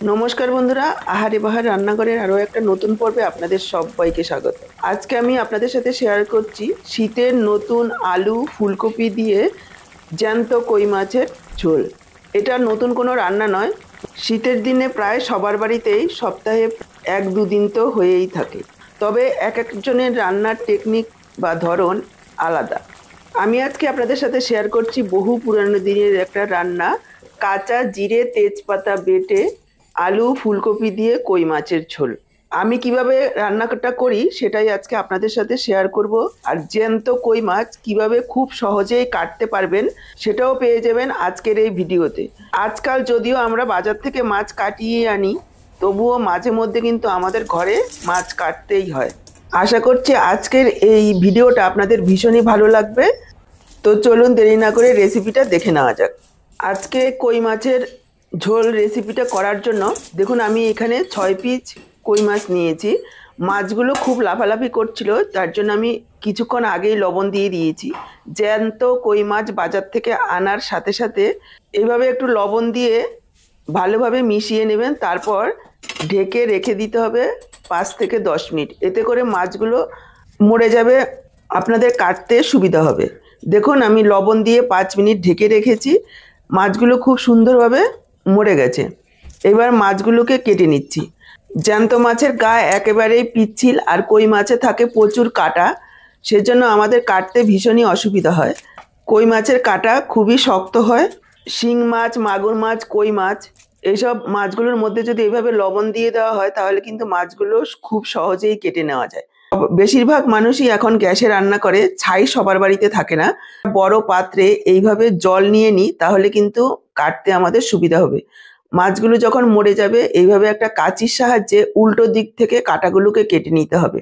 নমস্কার বন্ধুরা, আহারে বাহার রান্নাঘরের আরও একটা নতুন পর্বে আপনাদের সবাইকে স্বাগত। আজকে আমি আপনাদের সাথে শেয়ার করছি শীতের নতুন আলু ফুলকপি দিয়ে জ্যান্ত কই মাছের ঝোল। এটা নতুন কোনো রান্না নয়, শীতের দিনে প্রায় সবার বাড়িতেই সপ্তাহে 1-2 দিন তো হয়েই থাকে। তবে এক একজনের রান্নার টেকনিক বা ধরন আলাদা। আমি আজকে আপনাদের সাথে শেয়ার করছি বহু পুরানো দিনের একটা রান্না, কাঁচা জিরে তেজপাতা বেটে আলু ফুলকপি দিয়ে কই মাছের ঝোল। আমি কিভাবে রান্নাটা করি সেটাই আজকে আপনাদের সাথে শেয়ার করব। আর জ্যান্ত কই মাছ কিভাবে খুব সহজেই কাটতে পারবেন সেটাও পেয়ে যাবেন আজকের এই ভিডিওতে। আজকাল যদিও আমরা বাজার থেকে মাছ কাটিয়ে আনি, তবুও মাঝে মধ্যে কিন্তু আমাদের ঘরে মাছ কাটতেই হয়। আশা করছি আজকের এই ভিডিওটা আপনাদের ভীষণই ভালো লাগবে। তো চলুন দেরি না করে রেসিপিটা দেখে নেওয়া যাক। আজকে কই মাছের ঝোল রেসিপিটা করার জন্য দেখুন আমি এখানে 6 পিস কই মাছ নিয়েছি। মাছগুলো খুব লাফালাফি করছিল, তার জন্য আমি কিছুক্ষণ আগেই লবণ দিয়ে দিয়েছি। জ্যান্ত কই মাছ বাজার থেকে আনার সাথে সাথে এইভাবে একটু লবণ দিয়ে ভালোভাবে মিশিয়ে নেবেন, তারপর ঢেকে রেখে দিতে হবে 5 থেকে 10 মিনিট। এতে করে মাছগুলো মরে যাবে, আপনাদের কাটতে সুবিধা হবে। দেখুন আমি লবণ দিয়ে 5 মিনিট ঢেকে রেখেছি, মাছগুলো খুব সুন্দরভাবে মরে গেছে। এবার মাছগুলোকে কেটে নিচ্ছি। জ্যান্ত মাছের গা একেবারেই পিচ্ছিল, আর কই মাছে থাকে প্রচুর কাঁটা, সেজন্য আমাদের কাটতে ভীষণই অসুবিধা হয়। কই মাছের কাঁটা খুবই শক্ত হয়। শিং মাছ, মাগুর মাছ, কই মাছ এইসব মাছগুলোর মধ্যে যদি এইভাবে লবণ দিয়ে দেওয়া হয় তাহলে কিন্তু মাছগুলো খুব সহজেই কেটে নেওয়া যায়। বেশিরভাগ মানুষই এখন গ্যাসে রান্না করে, ছাই সবার বাড়িতে থাকে না। বড় পাত্রে এইভাবে জল নিয়ে নিই, তাহলে কিন্তু কাটতে আমাদের সুবিধা হবে। মাছগুলো যখন মরে যাবে এইভাবে একটা কাঁচির সাহায্যে উল্টো দিক থেকে কাঁটাগুলোকে কেটে নিতে হবে।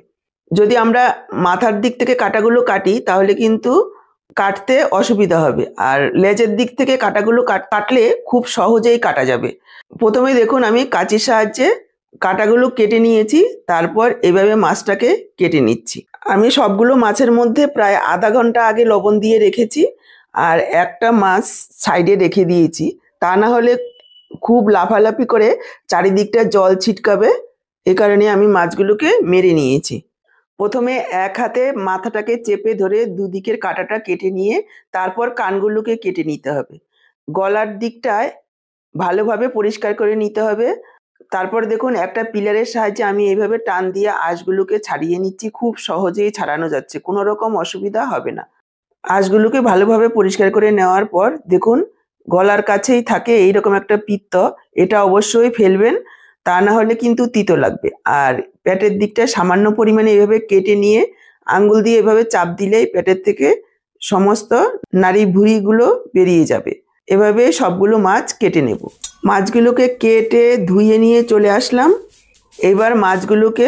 যদি আমরা মাথার দিক থেকে কাঁটাগুলো কাটি তাহলে কিন্তু কাটতে অসুবিধা হবে, আর লেজের দিক থেকে কাঁটাগুলো কাটলে খুব সহজেই কাটা যাবে। প্রথমে দেখুন আমি কাঁচির সাহায্যে কাঁটাগুলো কেটে নিয়েছি, তারপর এভাবে মাছটাকে কেটে নিচ্ছি। আমি সবগুলো মাছের মধ্যে প্রায় আধা ঘন্টা আগে লবণ দিয়ে রেখেছি, আর একটা মাছ সাইডে রেখে দিয়েছি। তা না হলে খুব লাফালাফি করে চারিদিকটা জল ছিটকাবে, এ কারণে আমি মাছগুলোকে মেরে নিয়েছি। প্রথমে এক হাতে মাথাটাকে চেপে ধরে দুদিকের কাঁটাটা কেটে নিয়ে তারপর কানগুলোকে কেটে নিতে হবে। গলার দিকটায় ভালোভাবে পরিষ্কার করে নিতে হবে। তারপর দেখুন একটা পিলারের সাহায্যে আমি এইভাবে টান দিয়ে আঁশগুলোকে ছাড়িয়ে নিচ্ছি। খুব সহজেই ছাড়ানো যাচ্ছে, কোনো রকম অসুবিধা হবে না। আঁশগুলোকে ভালোভাবে পরিষ্কার করে নেওয়ার পর দেখুন গলার কাছেই থাকে এইরকম একটা পিত্ত, এটা অবশ্যই ফেলবেন, তা না হলে কিন্তু তিতো লাগবে। আর পেটের দিকটা সামান্য পরিমাণে এভাবে কেটে নিয়ে আঙ্গুল দিয়ে এভাবে চাপ দিলেই পেটের থেকে সমস্ত নাড়ি ভুঁড়িগুলো বেরিয়ে যাবে। এভাবে সবগুলো মাছ কেটে নেব। মাছগুলোকে কেটে ধুয়ে নিয়ে চলে আসলাম। এবার মাছগুলোকে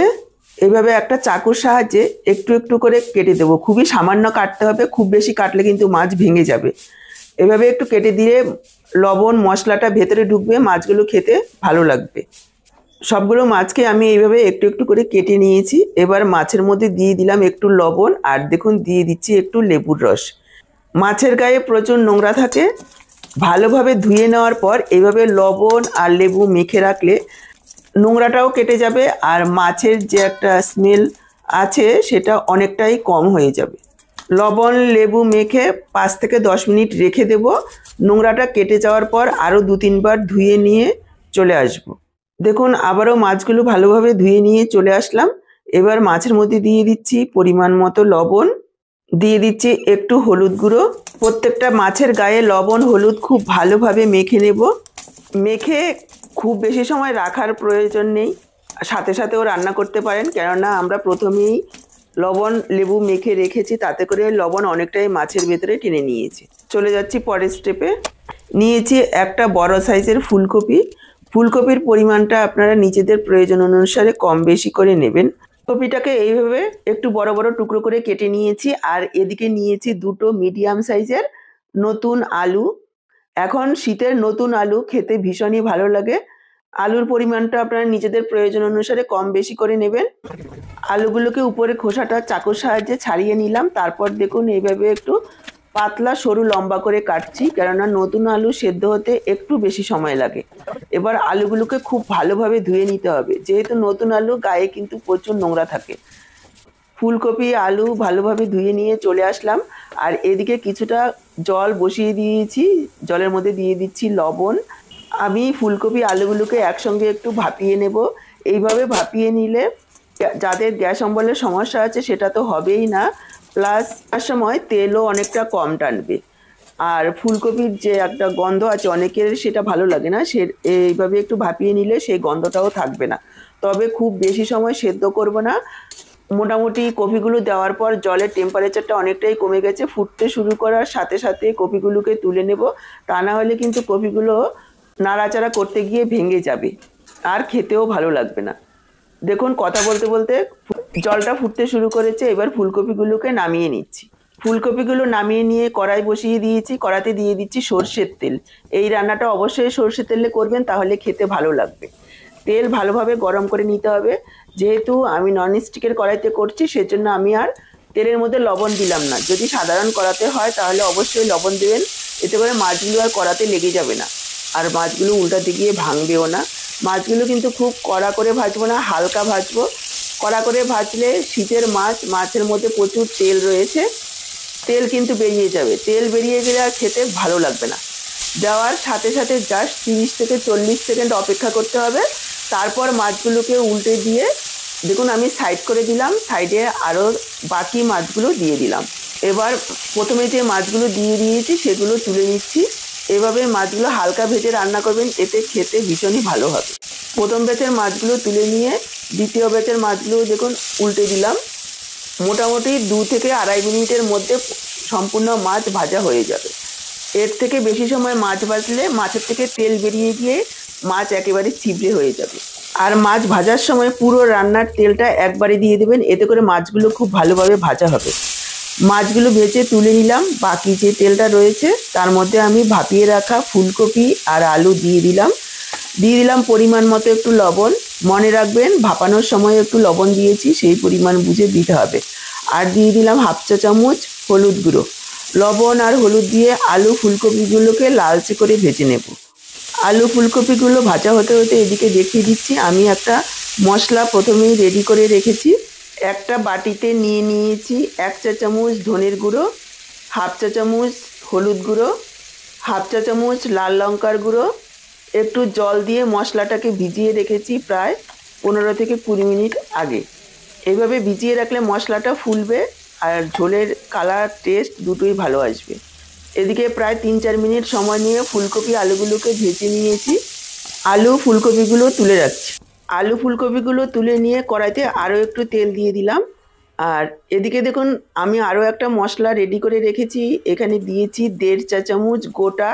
এইভাবে একটা চাকুর সাহায্যে একটু একটু করে কেটে দেবো। খুবই সামান্য কাটতে হবে, খুব বেশি কাটলে কিন্তু মাছ ভেঙে যাবে। এভাবে একটু কেটে দিয়ে লবণ মশলাটা ভেতরে ঢুকবে, মাছগুলো খেতে ভালো লাগবে। সবগুলো মাছকে আমি এইভাবে একটু একটু করে কেটে নিয়েছি। এবার মাছের মধ্যে দিয়ে দিলাম একটু লবণ, আর দেখুন দিয়ে দিচ্ছি একটু লেবুর রস। মাছের গায়ে প্রচুর নোংরা থাকে, ভালোভাবে ধুয়ে নেওয়ার পর এইভাবে লবণ আর লেবু মেখে রাখলে নোংরাটাও কেটে যাবে, আর মাছের যে একটা স্মেল আছে সেটা অনেকটাই কম হয়ে যাবে। লবণ লেবু মেখে 5 থেকে 10 মিনিট রেখে দেব। নোংরাটা কেটে যাওয়ার পর আরও 2-3 বার ধুয়ে নিয়ে চলে আসব। দেখুন আবারও মাছগুলো ভালোভাবে ধুয়ে নিয়ে চলে আসলাম। এবার মাছের মধ্যে দিয়ে দিচ্ছি পরিমাণ মতো লবণ, দিয়ে দিচ্ছি একটু হলুদ গুঁড়ো। প্রত্যেকটা মাছের গায়ে লবণ হলুদ খুব ভালোভাবে মেখে নেব। মেখে খুব বেশি সময় রাখার প্রয়োজন নেই, সাথে সাথেও রান্না করতে পারেন, কেননা আমরা প্রথমেই লবণ লেবু মেখে রেখেছি, তাতে করে লবণ অনেকটাই মাছের ভেতরে টেনে নিয়েছি। চলে যাচ্ছি পরের স্টেপে। নিয়েছি একটা বড় সাইজের ফুলকপি। ফুলকপির পরিমাণটা আপনারা নিজেদের প্রয়োজন অনুসারে কম বেশি করে নেবেন। কপিটাকে এইভাবে একটু বড় বড় টুকরো করে কেটে নিয়েছি, আর এদিকে নিয়েছি দুটো মিডিয়াম সাইজের নতুন আলু। এখন শীতের নতুন আলু খেতে ভীষণই ভালো লাগে। আলুর পরিমাণটা আপনারা নিজেদের প্রয়োজন অনুসারে কম বেশি করে নেবেন। আলুগুলোকে উপরে খোসাটা চাকুর সাহায্যে ছাড়িয়ে নিলাম, তারপর দেখুন এইভাবে একটু পাতলা সরু লম্বা করে কাটছি, কেননা নতুন আলু সেদ্ধ হতে একটু বেশি সময় লাগে। এবার আলুগুলোকে খুব ভালোভাবে ধুয়ে নিতে হবে, যেহেতু নতুন আলু গায়ে কিন্তু প্রচুর নোংরা থাকে। ফুলকপি আলু ভালোভাবে ধুয়ে নিয়ে চলে আসলাম, আর এদিকে কিছুটা জল বসিয়ে দিয়েছি। জলের মধ্যে দিয়ে দিচ্ছি লবণ। আমি ফুলকপি আলুগুলোকে একসঙ্গে একটু ভাপিয়ে নেব। এইভাবে ভাপিয়ে নিলে যাদের গ্যাস অম্বলের সমস্যা আছে সেটা তো হবেই না, প্লাস তার সময় তেলও অনেকটা কম টানবে। আর ফুলকপির যে একটা গন্ধ আছে অনেকের, সেটা ভালো লাগে না। সে এইভাবে একটু ভাপিয়ে নিলে সেই গন্ধটাও থাকবে না। তবে খুব বেশি সময় সেদ্ধ করব না। মোটামুটি কপিগুলো দেওয়ার পর জলের টেম্পারেচারটা অনেকটাই কমে গেছে। ফুটতে শুরু করার সাথে সাথে কপিগুলোকে তুলে নেব, তা না হলে কিন্তু কপিগুলো নাড়াচাড়া করতে গিয়ে ভেঙে যাবে আর খেতেও ভালো লাগবে না। দেখুন কথা বলতে বলতে জলটা ফুটতে শুরু করেছে। এবার ফুলকপিগুলোকে নামিয়ে নিচ্ছি। ফুলকপিগুলো নামিয়ে নিয়ে কড়াই বসিয়ে দিয়েছি। কড়াতে দিয়ে দিচ্ছি সর্ষের তেল। এই রান্নাটা অবশ্যই সর্ষের তেলে করবেন, তাহলে খেতে ভালো লাগবে। তেল ভালোভাবে গরম করে নিতে হবে। যেহেতু আমি ননস্টিকের কড়াইতে করছি, সেজন্য আমি আর তেলের মধ্যে লবণ দিলাম না। যদি সাধারণ কড়াতে হয় তাহলে অবশ্যই লবণ দেবেন, এতে করে মাছগুলো আর কড়াতে লেগে যাবে না, আর মাছগুলো উল্টাতে গিয়ে ভাঙবেও না। মাছগুলো কিন্তু খুব কড়া করে ভাজবো না, হালকা ভাজবো। কড়া করে ভাজলে শীতের মাছ, মাছের মধ্যে প্রচুর তেল রয়েছে, তেল কিন্তু বেরিয়ে যাবে। তেল বেরিয়ে গেলে আর খেতে ভালো লাগবে না। দেওয়ার সাথে সাথে জাস্ট 30 থেকে 40 সেকেন্ড অপেক্ষা করতে হবে। তারপর মাছগুলোকে উল্টে দিয়ে দেখুন আমি সাইড করে দিলাম, সাইডে আরও বাকি মাছগুলো দিয়ে দিলাম। এবার প্রথমে যে মাছগুলো দিয়ে দিয়েছি সেগুলো তুলে নিচ্ছি। এভাবে মাছগুলো হালকা ভেজে রান্না করবেন, এতে খেতে ভীষণই ভালো হবে। প্রথম ব্যাচের মাছগুলো তুলে নিয়ে দ্বিতীয় ব্যাচের মাছগুলো দেখুন উল্টে দিলাম। মোটামুটি 2 থেকে 2.5 মিনিটের মধ্যে সম্পূর্ণ মাছ ভাজা হয়ে যাবে। এর থেকে বেশি সময় মাছ ভাজলে মাছের থেকে তেল বেরিয়ে গিয়ে মাছ একেবারে ছিবড়ে হয়ে যাবে। আর মাছ ভাজার সময় পুরো রান্নার তেলটা একবারে দিয়ে দেবেন, এতে করে মাছগুলো খুব ভালোভাবে ভাজা হবে। মাছগুলো ভেজে তুলে নিলাম। বাকি যে তেলটা রয়েছে তার মধ্যে আমি ভাপিয়ে রাখা ফুলকপি আর আলু দিয়ে দিলাম পরিমাণ মতো একটু লবণ। মনে রাখবেন ভাপানোর সময় একটু লবণ দিয়েছি, সেই পরিমাণ বুঝে দিতে হবে। আর দিয়ে দিলাম 1/2 চা চামচ হলুদ গুঁড়ো। লবণ আর হলুদ দিয়ে আলু ফুলকপিগুলোকে লালচে করে ভেজে নেব। আলু ফুলকপিগুলো ভাজা হতে হতে এদিকে দেখিয়ে দিচ্ছি আমি একটা মশলা প্রথমেই রেডি করে রেখেছি। একটা বাটিতে নিয়ে নিয়েছি 1 চা চামচ ধনের গুঁড়ো, 1/2 চা চামচ হলুদ গুঁড়ো, 1/2 চা চামচ লাল লঙ্কার গুঁড়ো। একটু জল দিয়ে মশলাটাকে ভিজিয়ে রেখেছি প্রায় 15 থেকে 20 মিনিট আগে। এইভাবে ভিজিয়ে রাখলে মশলাটা ফুলবে আর ঝোলের কালার টেস্ট দুটোই ভালো আসবে। এদিকে প্রায় 3-4 মিনিট সময় নিয়ে ফুলকপি আলুগুলোকে ভেজে নিয়েছি। আলু ফুলকপিগুলো তুলে রাখছি। আলু ফুলকপিগুলো তুলে নিয়ে কড়াইতে আরও একটু তেল দিয়ে দিলাম। আর এদিকে দেখুন আমি আরও একটা মশলা রেডি করে রেখেছি। এখানে দিয়েছি 1.5 চা চামচ গোটা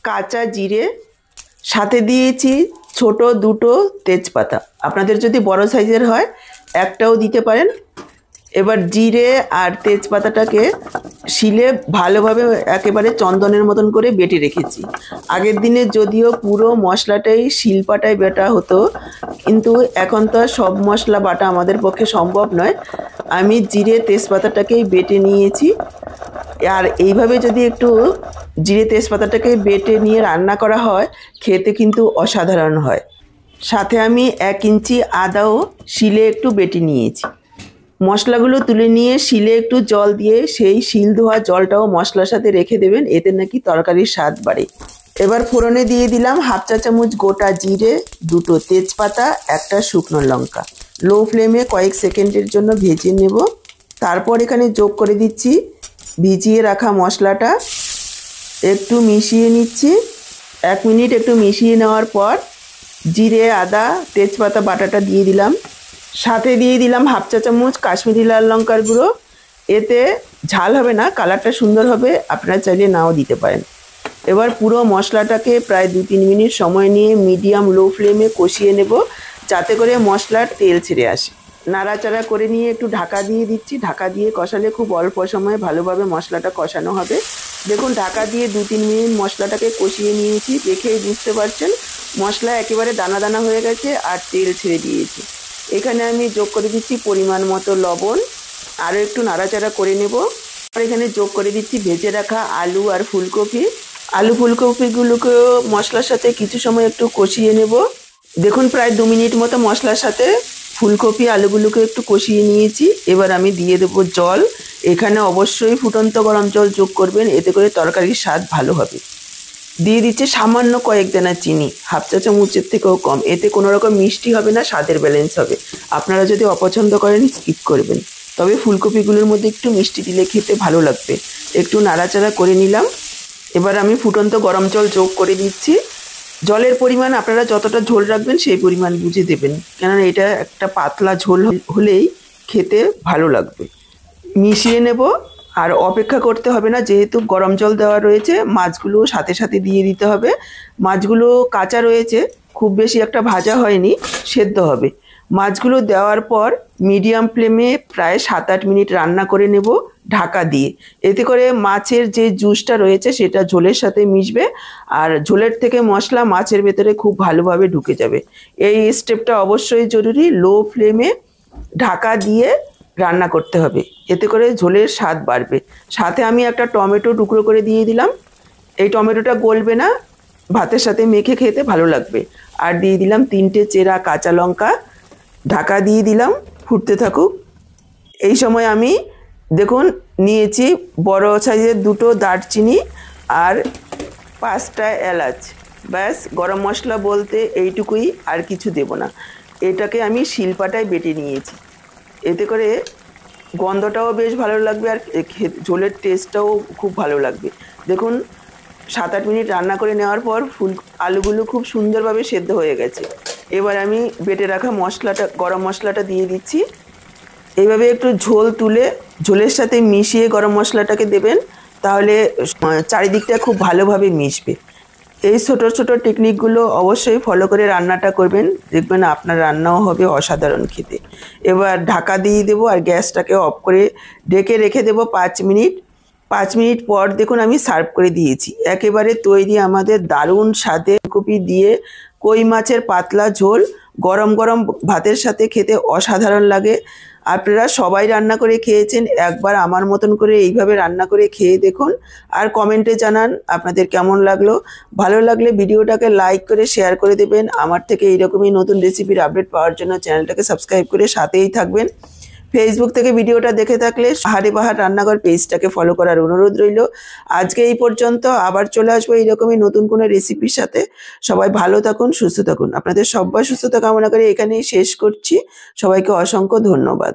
কাঁচা জিরে, সাথে দিয়েছি ছোট 2টো তেজপাতা। আপনাদের যদি বড় সাইজের হয় একটাও দিতে পারেন। এবার জিরে আর তেজপাতাটাকে শিলে ভালোভাবে একেবারে চন্দনের মতন করে বেটে রেখেছি। আগের দিনে যদিও পুরো মশলাটাই শিলপাটায় বাটা হতো, কিন্তু এখন তো আর সব মশলা বাটা আমাদের পক্ষে সম্ভব নয়। আমি জিরে তেজপাতাটাকেই বেটে নিয়েছি। আর এইভাবে যদি একটু জিরে তেজপাতাটাকে বেটে নিয়ে রান্না করা হয় খেতে কিন্তু অসাধারণ হয়। সাথে আমি 1 ইঞ্চি আদাও শিলে একটু বেটে নিয়েছি। মশলাগুলো তুলে নিয়ে শিলে একটু জল দিয়ে সেই শিল ধোয়া জলটাও মশলার সাথে রেখে দেবেন, এতে নাকি তরকারির স্বাদ বাড়ে। এবার ফোড়নে দিয়ে দিলাম 1/2 চা চামচ গোটা জিরে, 2টো তেজপাতা, একটা শুকনো লঙ্কা। লো ফ্লেমে কয়েক সেকেন্ডের জন্য ভেজে নেব। তারপর এখানে যোগ করে দিচ্ছি ভিজিয়ে রাখা মশলাটা। একটু মিশিয়ে নিচ্ছি। 1 মিনিট একটু মিশিয়ে নেওয়ার পর জিরে আদা তেজপাতা বাটাটা দিয়ে দিলাম। সাথে দিয়ে দিলাম 1/2 চা চামচ কাশ্মীরি লাল লঙ্কার গুঁড়ো। এতে ঝাল হবে না, কালারটা সুন্দর হবে, আপনারা চাইলে নাও দিতে পারেন। এবার পুরো মশলাটাকে প্রায় 2-3 মিনিট সময় নিয়ে মিডিয়াম লো ফ্লেমে কষিয়ে নেব, যাতে করে মশলার তেল ছেড়ে আসে। নাড়াচাড়া করে নিয়ে একটু ঢাকা দিয়ে দিচ্ছি। ঢাকা দিয়ে কষালে খুব অল্প সময়ে ভালোভাবে মশলাটা কষানো হবে। দেখুন ঢাকা দিয়ে 2-3 মিনিট মশলাটাকে কষিয়ে নিয়েছি। দেখেই বুঝতে পারছেন মশলা একেবারে দানা দানা হয়ে গেছে আর তেল ছেড়ে দিয়েছে। এখানে আমি যোগ করে দিচ্ছি পরিমাণ মতো লবণ। আরও একটু নাড়াচাড়া করে নেব। এখানে যোগ করে দিচ্ছি ভেজে রাখা আলু আর ফুলকপি। আলু ফুলকপিগুলোকে মশলার সাথে কিছু সময় একটু কষিয়ে নেব। দেখুন প্রায় 2 মিনিট মতো মশলার সাথে ফুলকপি আলুগুলোকে একটু কষিয়ে নিয়েছি। এবার আমি দিয়ে দেবো জল। এখানে অবশ্যই ফুটন্ত গরম জল যোগ করবেন, এতে করে তরকারির স্বাদ ভালো হবে। দিয়ে দিচ্ছে সামান্য কয়েক দানা চিনি, হাফ চা চামচের থেকেও কম। এতে কোনো রকম মিষ্টি হবে না, স্বাদের ব্যালেন্স হবে। আপনারা যদি অপছন্দ করেন স্কিপ করবেন, তবে ফুলকপিগুলোর মধ্যে একটু মিষ্টি দিলে খেতে ভালো লাগবে। একটু নাড়াচাড়া করে নিলাম। এবার আমি ফুটন্ত গরম জল যোগ করে দিচ্ছি। জলের পরিমাণ আপনারা যতটা ঝোল রাখবেন সেই পরিমাণ বুঝে দেবেন, কেননা এটা একটা পাতলা ঝোল হলেই খেতে ভালো লাগবে। মিশিয়ে নেব, আর অপেক্ষা করতে হবে না, যেহেতু গরম জল দেওয়া রয়েছে। মাছগুলো সাথে সাথে দিয়ে দিতে হবে। মাছগুলো কাঁচা রয়েছে, খুব বেশি একটা ভাজা হয়নি, সেদ্ধ হবে। মাছগুলো দেওয়ার পর মিডিয়াম ফ্লেমে প্রায় 7-8 মিনিট রান্না করে নেব ঢাকা দিয়ে। এতে করে মাছের যে জুসটা রয়েছে সেটা ঝোলের সাথে মিশবে, আর ঝোলের থেকে মশলা মাছের ভেতরে খুব ভালোভাবে ঢুকে যাবে। এই স্টেপটা অবশ্যই জরুরি। লো ফ্লেমে ঢাকা দিয়ে রান্না করতে হবে, এতে করে ঝোলের স্বাদ বাড়বে। সাথে আমি একটা টমেটো টুকরো করে দিয়ে দিলাম। এই টমেটোটা গলবে না, ভাতের সাথে মেখে খেতে ভালো লাগবে। আর দিয়ে দিলাম 3টে চেরা কাঁচা লঙ্কা। ঢাকা দিয়ে দিলাম, ফুটতে থাকুক। এই সময় আমি দেখুন নিয়েছি বড় সাইজের 2টো দারচিনি আর 5টা এলাচ। ব্যাস, গরম মশলা বলতে এইটুকুই, আর কিছু দেব না। এটাকে আমি শিলপাটায় বেটে নিয়েছি, এতে করে গন্ধটাও বেশ ভালো লাগবে, আর ঝোলের টেস্টটাও খুব ভালো লাগবে। দেখুন 7-8 মিনিট রান্না করে নেওয়ার পর আলুগুলো খুব সুন্দরভাবে সেদ্ধ হয়ে গেছে। এবার আমি বেটে রাখা মশলাটা, গরম মশলাটা দিয়ে দিচ্ছি। এইভাবে একটু ঝোল তুলে ঝোলের সাথে মিশিয়ে গরম মশলাটাকে দেবেন, তাহলে চারিদিকটা খুব ভালোভাবে মিশবে। এই ছোটো ছোটো টেকনিকগুলো অবশ্যই ফলো করে রান্নাটা করবেন, দেখবেন আপনার রান্নাও হবে অসাধারণ খেতে। এবার ঢাকা দিয়ে দেবো আর গ্যাসটাকে অফ করে ঢেকে রেখে দেবো 5 মিনিট। 5 মিনিট পর দেখুন আমি সার্ভ করে দিয়েছি। একেবারে তৈরি আমাদের দারুণ স্বাদে ফুলকপি দিয়ে কই মাছের পাতলা ঝোল। গরম গরম ভাতের সাথে খেতে অসাধারণ লাগে। আপনারা সবাই রান্না করে খেয়েছেন, একবার আমার মতন করে এইভাবে রান্না করে খেয়ে দেখুন, আর কমেন্টে জানান আপনাদের কেমন লাগলো। ভালো লাগলে ভিডিওটাকে লাইক করে শেয়ার করে দেবেন। আমার থেকে এইরকমই নতুন রেসিপির আপডেট পাওয়ার জন্য চ্যানেলটাকে সাবস্ক্রাইব করে সাথেই থাকবেন। ফেসবুক থেকে ভিডিওটা দেখে থাকলে হাড়ে বাহার রান্নাঘর পেজটাকে ফলো করার অনুরোধ রইল। আজকে এই পর্যন্ত, আবার চলে আসবো এইরকমই নতুন কোনো রেসিপির সাথে। সবাই ভালো থাকুন, সুস্থ থাকুন। আপনাদের সবাই সুস্থতা কামনা করে এখানেই শেষ করছি। সবাইকে অসংখ্য ধন্যবাদ।